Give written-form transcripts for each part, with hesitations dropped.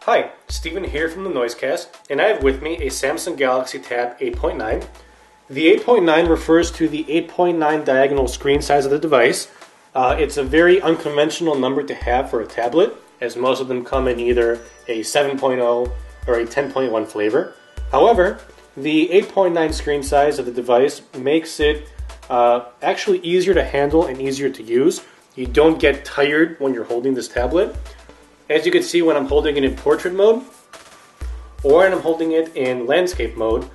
Hi, Steven here from the Noisecast, and I have with me a Samsung Galaxy Tab 8.9. The 8.9 refers to the 8.9 diagonal screen size of the device. It's a very unconventional number to have for a tablet, as most of them come in either a 7.0 or a 10.1 flavor. However, the 8.9 screen size of the device makes it actually easier to handle and easier to use. You don't get tired when you're holding this tablet. As you can see, when I'm holding it in portrait mode or when I'm holding it in landscape mode,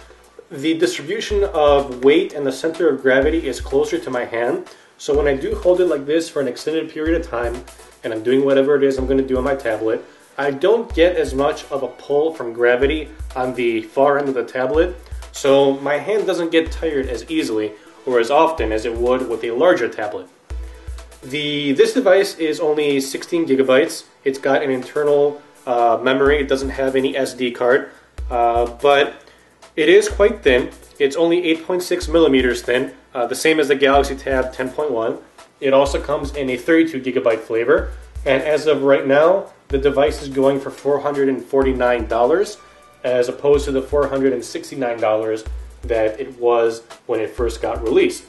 the distribution of weight and the center of gravity is closer to my hand. So when I do hold it like this for an extended period of time and I'm doing whatever it is I'm going to do on my tablet, I don't get as much of a pull from gravity on the far end of the tablet. So my hand doesn't get tired as easily or as often as it would with a larger tablet. This device is only 16 gigabytes. It's got an internal memory. It doesn't have any SD card, but it is quite thin. It's only 8.6 millimeters thin, the same as the Galaxy Tab 10.1. It also comes in a 32 gigabyte flavor, and as of right now, the device is going for $449 as opposed to the $469 that it was when it first got released.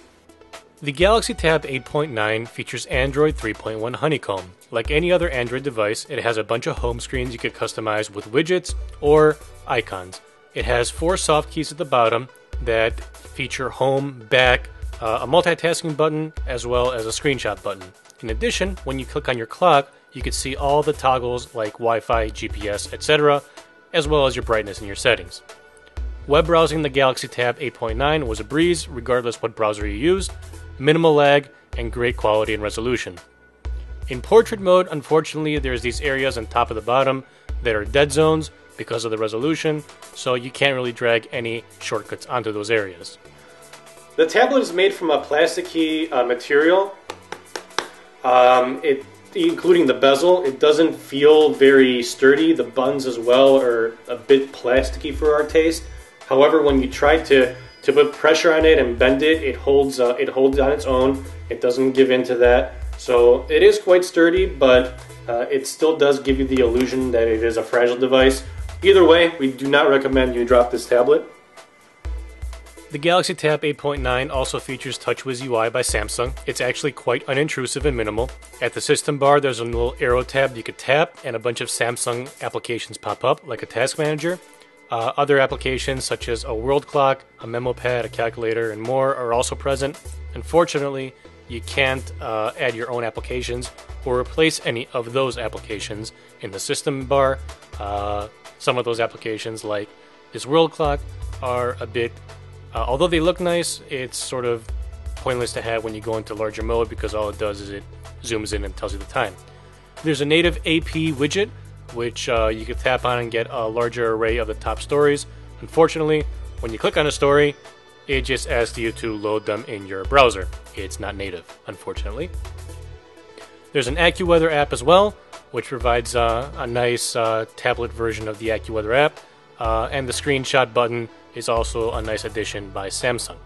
The Galaxy Tab 8.9 features Android 3.1 Honeycomb. Like any other Android device, it has a bunch of home screens you could customize with widgets or icons. It has 4 soft keys at the bottom that feature home, back, a multitasking button, as well as a screenshot button. In addition, when you click on your clock, you can see all the toggles like Wi-Fi, GPS, etc., as well as your brightness and your settings. Web browsing the Galaxy Tab 8.9 was a breeze, regardless what browser you used, minimal lag, and great quality and resolution. In portrait mode, unfortunately, there's these areas on top of the bottom that are dead zones because of the resolution, so you can't really drag any shortcuts onto those areas. The tablet is made from a plasticky material, including the bezel. It doesn't feel very sturdy. The buttons as well are a bit plasticky for our taste. However, when you try to put pressure on it and bend it, it holds on its own. It doesn't give in to that. So it is quite sturdy, but it still does give you the illusion that it is a fragile device. Either way, we do not recommend you drop this tablet. The Galaxy Tab 8.9 also features TouchWiz UI by Samsung. It's actually quite unintrusive and minimal. At the system bar, there's a little arrow tab you could tap, and a bunch of Samsung applications pop up, like a task manager. Other applications such as a world clock, a memo pad, a calculator, and more are also present. Unfortunately, you can't add your own applications or replace any of those applications in the system bar. Some of those applications, like this world clock, are a bit, although they look nice, it's sort of pointless to have when you go into larger mode because all it does is it zooms in and tells you the time. There's a native AP widget, which you can tap on and get a larger array of the top stories. Unfortunately, when you click on a story, it just asks you to load them in your browser. It's not native, unfortunately. There's an AccuWeather app as well, which provides a nice tablet version of the AccuWeather app, and the screenshot button is also a nice addition by Samsung.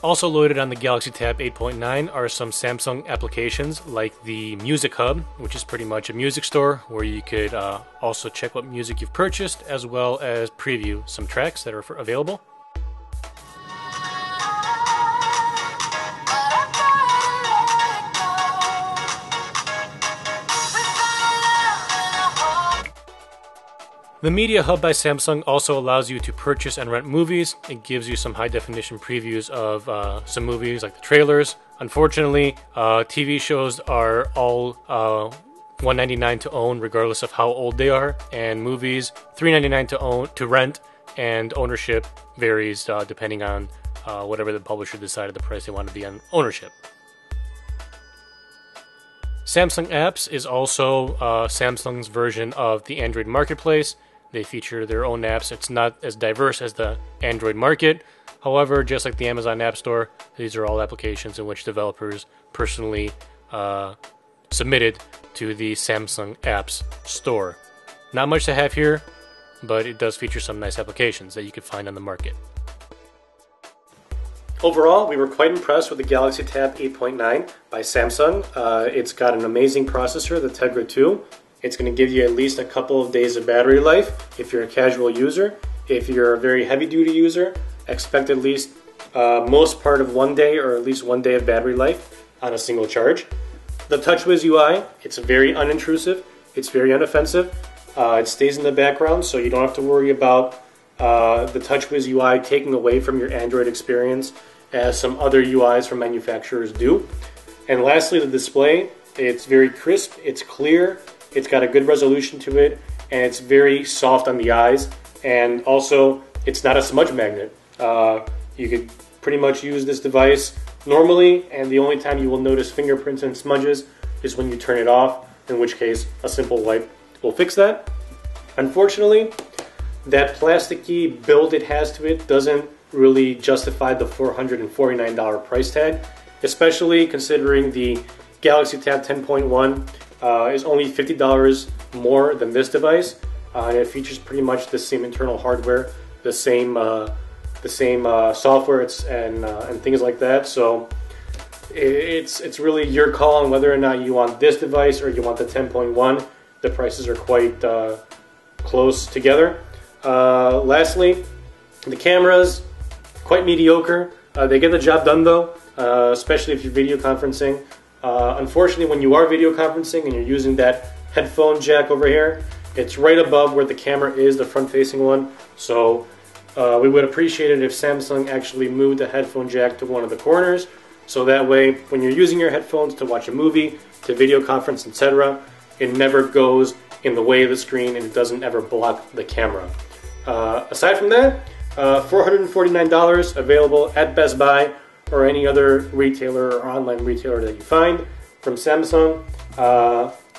Also loaded on the Galaxy Tab 8.9 are some Samsung applications like the Music Hub, which is pretty much a music store where you could also check what music you've purchased as well as preview some tracks that are available. The Media Hub by Samsung also allows you to purchase and rent movies. It gives you some high-definition previews of some movies, like the trailers. Unfortunately, TV shows are all $199 to own, regardless of how old they are, and movies $399 to rent, and ownership varies depending on whatever the publisher decided the price they want to be on ownership. Samsung Apps is also Samsung's version of the Android marketplace. They feature their own apps. It's not as diverse as the Android market. However, just like the Amazon App Store, these are all applications in which developers personally submitted to the Samsung Apps Store. Not much to have here, but it does feature some nice applications that you can find on the market. Overall, we were quite impressed with the Galaxy Tab 8.9 by Samsung. It's got an amazing processor, the Tegra 2. It's going to give you at least a couple of days of battery life if you're a casual user. If you're a very heavy-duty user, expect at least most part of 1 day or at least 1 day of battery life on a single charge. The TouchWiz UI, it's very unintrusive. It's very unoffensive. It stays in the background, so you don't have to worry about the TouchWiz UI taking away from your Android experience as some other UIs from manufacturers do. And lastly, the display, it's very crisp, it's clear, it's got a good resolution to it, and it's very soft on the eyes. And also, it's not a smudge magnet. You could pretty much use this device normally, and the only time you will notice fingerprints and smudges is when you turn it off, in which case a simple wipe will fix that. Unfortunately, that plasticky build it has to it doesn't really justify the $449 price tag, especially considering the Galaxy Tab 10.1 is only $50 more than this device, and it features pretty much the same internal hardware, the same software and things like that. So it's really your call on whether or not you want this device or you want the 10.1. The prices are quite close together. Lastly, the cameras, quite mediocre. They get the job done though, especially if you're video conferencing. Unfortunately, when you are video conferencing and you're using that headphone jack over here, it's right above where the camera is, the front-facing one. So we would appreciate it if Samsung actually moved the headphone jack to one of the corners, so that way when you're using your headphones to watch a movie, to video conference, etc., it never goes in the way of the screen and it doesn't ever block the camera. Aside from that, $449 available at Best Buy or any other retailer or online retailer that you find from Samsung.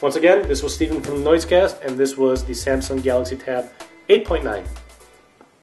Once again, this was Steven from the Noisecast, and this was the Samsung Galaxy Tab 8.9.